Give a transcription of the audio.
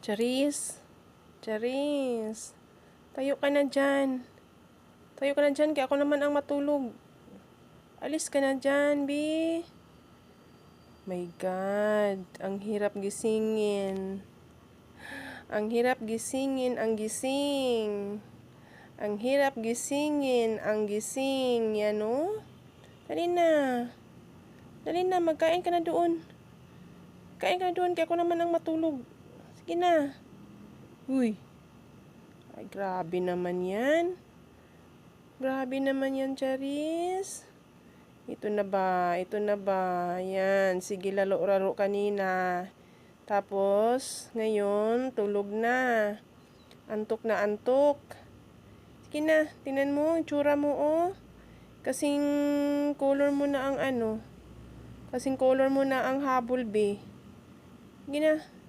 Charis, Charis, tayo ka na dyan. Tayo ka na dyan, kaya ako naman ang matulog. Alis ka na dyan, Bi. My God, ang hirap gisingin. Ang hirap gisingin, ang gising. Ang hirap gisingin, ang gising. Yan o. Dali na. Dali na, magkain ka na doon. Kain ka na doon, kaya ako naman ang matulog. Sige na. Uy. Ay, grabe naman yan. Grabe naman yan, Charis. Ito na ba? Ito na ba? Yan. Sige, laro-laro kanina. Tapos, ngayon, tulog na. Antok na antok. Sige na, tingnan mo, itsura mo, oh. Kasing color mo na ang ano. Kasing color mo na ang habol, be. Sige na.